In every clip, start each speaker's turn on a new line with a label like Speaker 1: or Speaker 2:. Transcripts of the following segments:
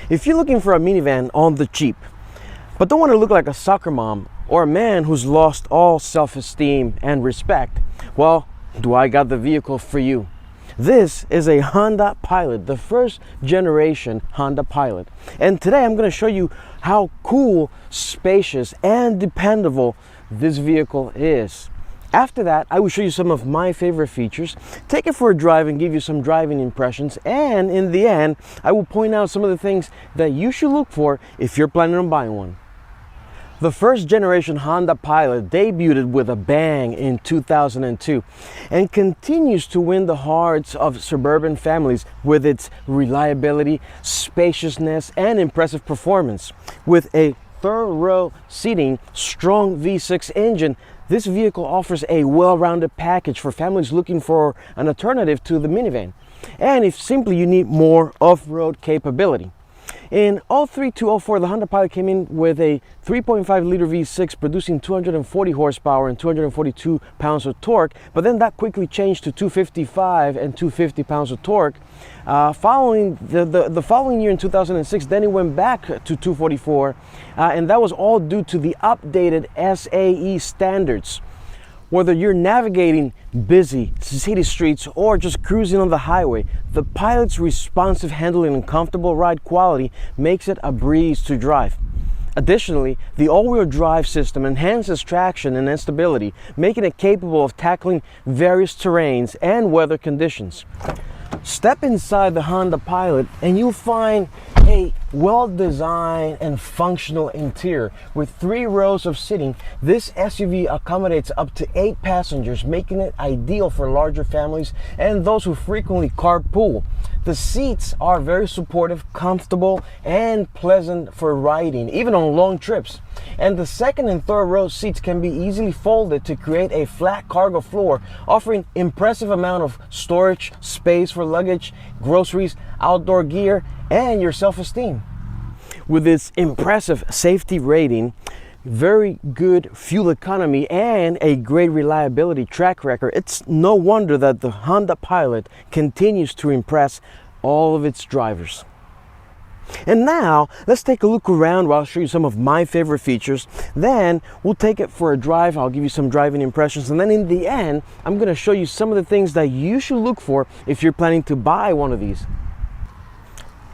Speaker 1: If you're looking for a minivan on the cheap, but don't want to look like a soccer mom or a man who's lost all self-esteem and respect, well, do I got the vehicle for you. This is a Honda Pilot, the first generation Honda Pilot. And today I'm going to show you how cool, spacious, and dependable this vehicle is. After that, I will show you some of my favorite features, take it for a drive and give you some driving impressions, and in the end, I will point out some of the things that you should look for if you're planning on buying one. The first generation Honda Pilot debuted with a bang in 2002 and continues to win the hearts of suburban families with its reliability, spaciousness, and impressive performance. With a third-row seating, strong V6 engine, this vehicle offers a well-rounded package for families looking for an alternative to the minivan, and if simply you need more off-road capability. In 03 to 04, the Honda Pilot came in with a 3.5 liter V6 producing 240 horsepower and 242 pounds of torque, but then that quickly changed to 255 and 250 pounds of torque. Following the following year in 2006, then it went back to 244, and that was all due to the updated SAE standards. Whether you're navigating busy city streets or just cruising on the highway, the Pilot's responsive handling and comfortable ride quality makes it a breeze to drive. Additionally, the all-wheel drive system enhances traction and stability, making it capable of tackling various terrains and weather conditions. Step inside the Honda Pilot and you'll find a well-designed and functional interior. With 3 rows of seating, this SUV accommodates up to 8 passengers, making it ideal for larger families and those who frequently carpool. The seats are very supportive, comfortable, and pleasant for riding, even on long trips. And the second and third row seats can be easily folded to create a flat cargo floor, offering impressive amount of storage space for luggage, groceries, outdoor gear, and your self-esteem. With its impressive safety rating, very good fuel economy, and a great reliability track record, it's no wonder that the Honda Pilot continues to impress all of its drivers. And now, let's take a look around where I'll show you some of my favorite features. Then, we'll take it for a drive. I'll give you some driving impressions. And then in the end, I'm going to show you some of the things that you should look for if you're planning to buy one of these.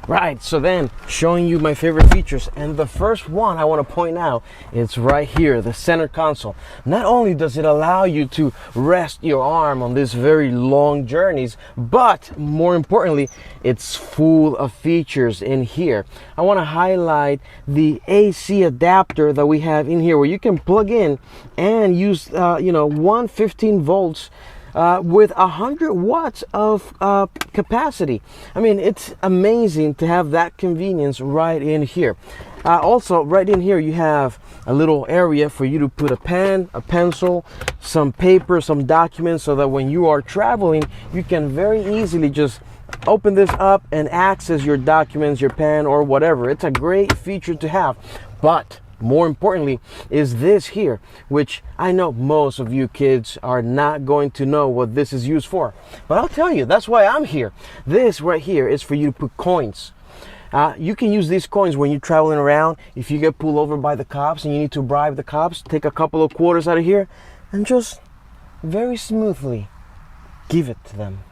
Speaker 1: Right, so then showing you my favorite features, and the first one I want to point out is right here, the center console. Not only does it allow you to rest your arm on these very long journeys, but more importantly, it's full of features in here. I want to highlight the AC adapter that we have in here, where you can plug in and use 115 volts with 100 watts of capacity. I mean, it's amazing to have that convenience right in here. Also, right in here, you have a little area for you to put a pen, a pencil, some paper, some documents, so that when you are traveling, you can very easily just open this up and access your documents, your pen, or whatever. It's a great feature to have. But more importantly is this here, which I know most of you kids are not going to know what this is used for, but I'll tell you, that's why I'm here. This right here is for you to put coins. You can use these coins when you're traveling around. If you get pulled over by the cops and you need to bribe the cops, take a couple of quarters out of here and just very smoothly give it to them.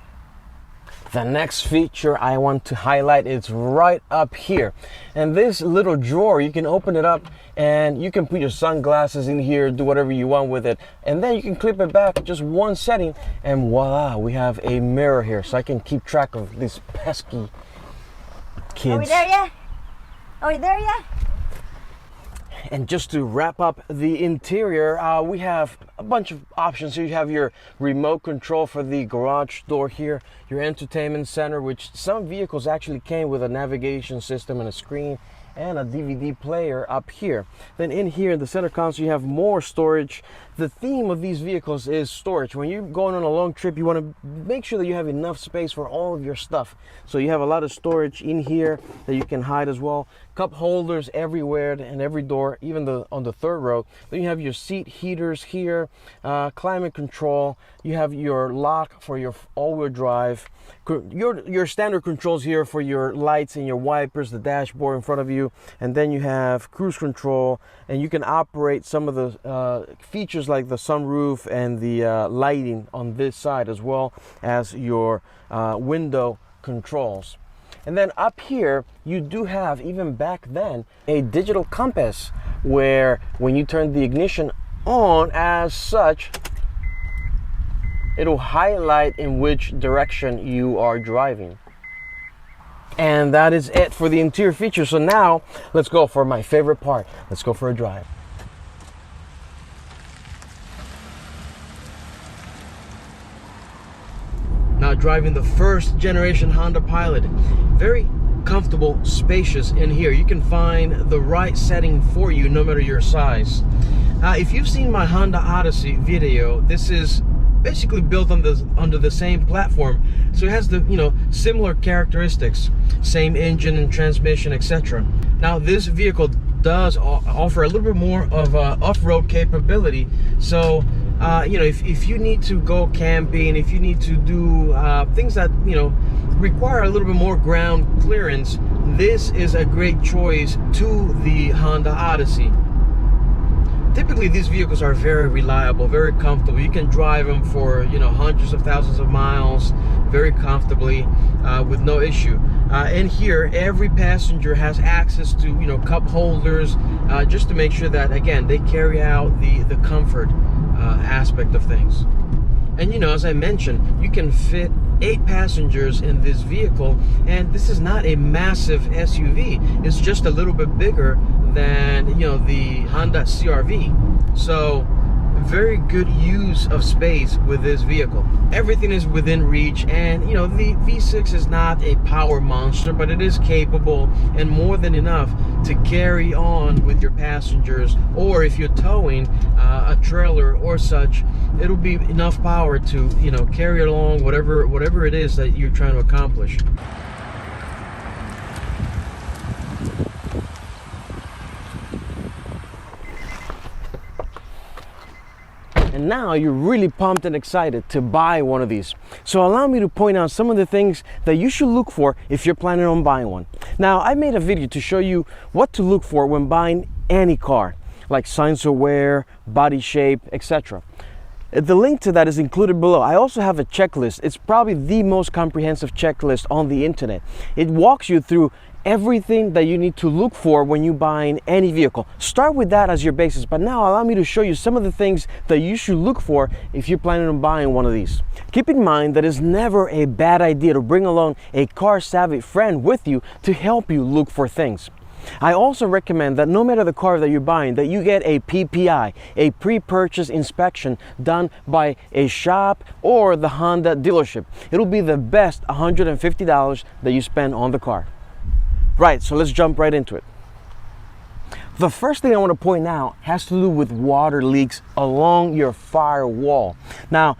Speaker 1: The next feature I want to highlight is right up here. And this little drawer, you can open it up and you can put your sunglasses in here, do whatever you want with it. And then you can clip it back, just one setting, and voila, we have a mirror here. So I can keep track of these pesky kids.
Speaker 2: Are we there yet? Are we there yet?
Speaker 1: And just to wrap up the interior, we have a bunch of options. So you have your remote control for the garage door here, your entertainment center, which some vehicles actually came with a navigation system and a screen, and a DVD player up here. Then in here in the center console, you have more storage. The theme of these vehicles is storage. When you're going on a long trip, you want to make sure that you have enough space for all of your stuff. So you have a lot of storage in here that you can hide as well. Cup holders everywhere and every door, even on the third row. Then you have your seat heaters here, climate control. You have your lock for your all-wheel drive, your standard controls here for your lights and your wipers, the dashboard in front of you, and then you have cruise control, and you can operate some of the features like the sunroof and the lighting on this side, as well as your window controls. And then up here, you do have, even back then, a digital compass where when you turn the ignition on as such, it'll highlight in which direction you are driving. And that is it for the interior features. So now let's go for my favorite part. Let's go for a drive. Now driving the first generation Honda Pilot. Very comfortable, spacious in here. You can find the right setting for you no matter your size. If you've seen my Honda Odyssey video, this is basically built on under the same platform, so it has the similar characteristics, same engine and transmission, etc. Now this vehicle does offer a little bit more of off-road capability, so if you need to go camping, if you need to do things that require a little bit more ground clearance, this is a great choice to the Honda Odyssey. Typically these vehicles are very reliable, very comfortable. You can drive them for hundreds of thousands of miles very comfortably with no issue. In here, every passenger has access to cup holders, just to make sure that, again, they carry out the comfort aspect of things. And as I mentioned, you can fit 8 passengers in this vehicle, and this is not a massive SUV. It's just a little bit bigger than the Honda CR-V. So very good use of space with this vehicle. Everything is within reach, and the V6 is not a power monster, but it is capable and more than enough to carry on with your passengers, or if you're towing a trailer or such, it'll be enough power to carry along whatever it is that you're trying to accomplish. And now you're really pumped and excited to buy one of these. So allow me to point out some of the things that you should look for if you're planning on buying one. Now, I made a video to show you what to look for when buying any car, like signs of wear, body shape, etc. The link to that is included below. I also have a checklist. It's probably the most comprehensive checklist on the internet. It walks you through everything that you need to look for when you buying any vehicle. Start with that as your basis, but now allow me to show you some of the things that you should look for if you're planning on buying one of these. Keep in mind that it's never a bad idea to bring along a car-savvy friend with you to help you look for things. I also recommend that no matter the car that you're buying, that you get a PPI, a pre-purchase inspection done by a shop or the Honda dealership. It'll be the best $150 that you spend on the car. Right, so let's jump right into it. The first thing I want to point out has to do with water leaks along your firewall. Now,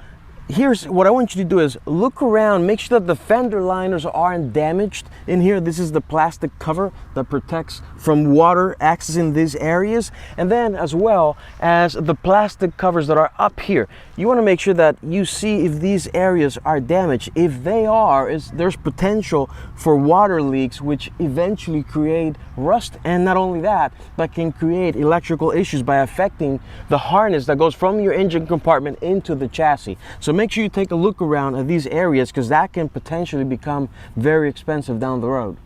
Speaker 1: here's what I want you to do is look around, make sure that the fender liners aren't damaged in here. This is the plastic cover that protects from water accessing these areas. And then as well as the plastic covers that are up here, you want to make sure that you see if these areas are damaged. If they are, there's potential for water leaks, which eventually create rust. And not only that, but can create electrical issues by affecting the harness that goes from your engine compartment into the chassis. So make sure you take a look around at these areas, because that can potentially become very expensive down the road.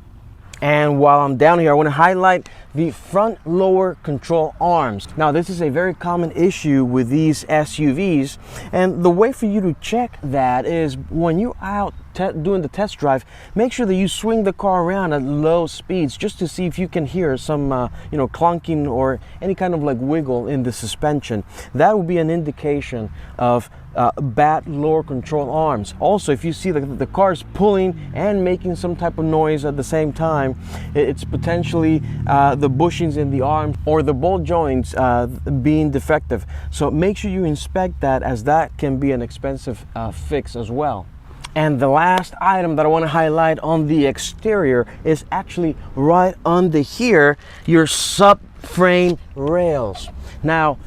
Speaker 1: And while I'm down here, I want to highlight the front lower control arms. Now, this is a very common issue with these SUVs, and the way for you to check that is when you're out doing the test drive, make sure that you swing the car around at low speeds just to see if you can hear some clunking or any kind of like wiggle in the suspension. That will be an indication of bad lower control arms. Also, if you see the car is pulling and making some type of noise at the same time, it's potentially the bushings in the arm or the ball joints being defective. So make sure you inspect that, as that can be an expensive fix as well. And the last item that I want to highlight on the exterior is actually right under here, your subframe rails. Now,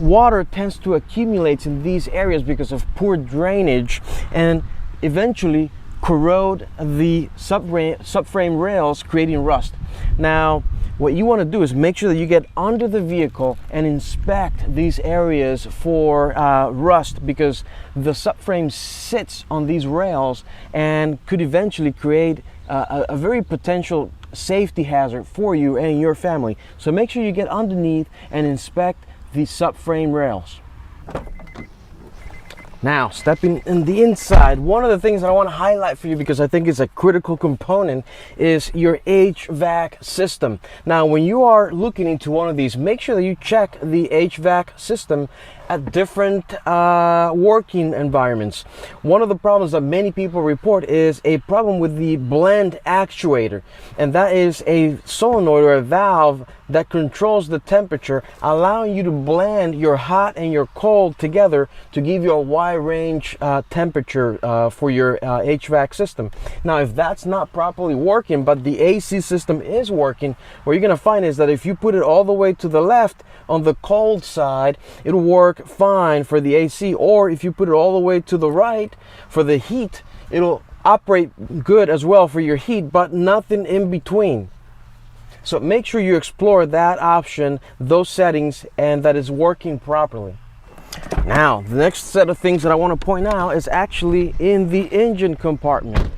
Speaker 1: water tends to accumulate in these areas because of poor drainage, and eventually corrode the subframe rails, creating rust. Now, what you want to do is make sure that you get under the vehicle and inspect these areas for rust, because the subframe sits on these rails and could eventually create a very potential safety hazard for you and your family. So make sure you get underneath and inspect the subframe rails. Now, stepping in the inside, one of the things that I want to highlight for you, because I think it's a critical component, is your HVAC system. Now, when you are looking into one of these, make sure that you check the HVAC system at different working environments. One of the problems that many people report is a problem with the blend actuator, and that is a solenoid or a valve that controls the temperature, allowing you to blend your hot and your cold together to give you a wide range temperature for your HVAC system. Now, if that's not properly working, but the AC system is working, what you're gonna find is that if you put it all the way to the left on the cold side, it'll work fine for the AC, or if you put it all the way to the right for the heat, it'll operate good as well for your heat, but nothing in between. So make sure you explore that option, those settings, and that it's working properly. Now, the next set of things that I want to point out is actually in the engine compartment.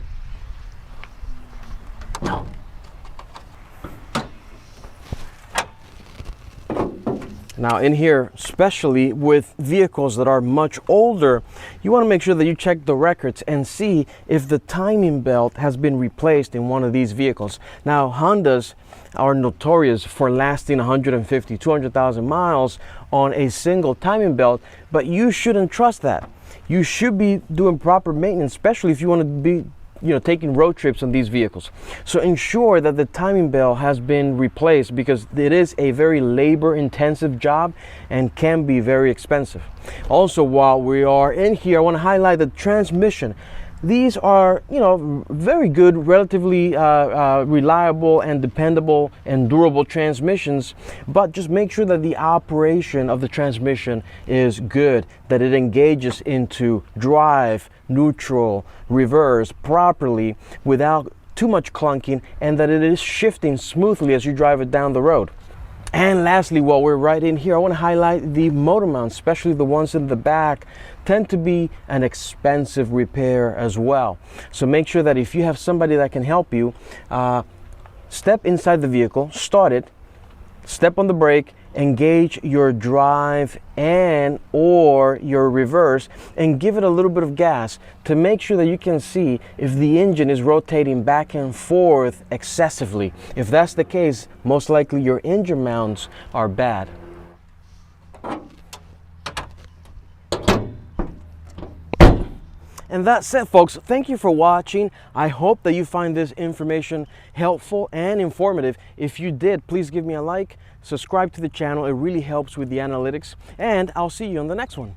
Speaker 1: Now, in here, especially with vehicles that are much older, you want to make sure that you check the records and see if the timing belt has been replaced in one of these vehicles. Now, Hondas are notorious for lasting 150, 200,000 miles on a single timing belt, but you shouldn't trust that. You should be doing proper maintenance, especially if you want to be taking road trips on these vehicles. So ensure that the timing belt has been replaced, because it is a very labor intensive job and can be very expensive. Also, while we are in here, I want to highlight the transmission. These are, very good, relatively reliable and dependable and durable transmissions, but just make sure that the operation of the transmission is good, that it engages into drive, neutral, reverse properly without too much clunking, and that it is shifting smoothly as you drive it down the road. And lastly, while we're right in here, I want to highlight the motor mounts, especially the ones in the back, tend to be an expensive repair as well. So make sure that if you have somebody that can help you, step inside the vehicle, start it, step on the brake, engage your drive and or your reverse, and give it a little bit of gas to make sure that you can see if the engine is rotating back and forth excessively. If that's the case, most likely your engine mounts are bad. And that's it, folks. Thank you for watching. I hope that you find this information helpful and informative. If you did, please give me a like, subscribe to the channel. It really helps with the analytics, and I'll see you on the next one.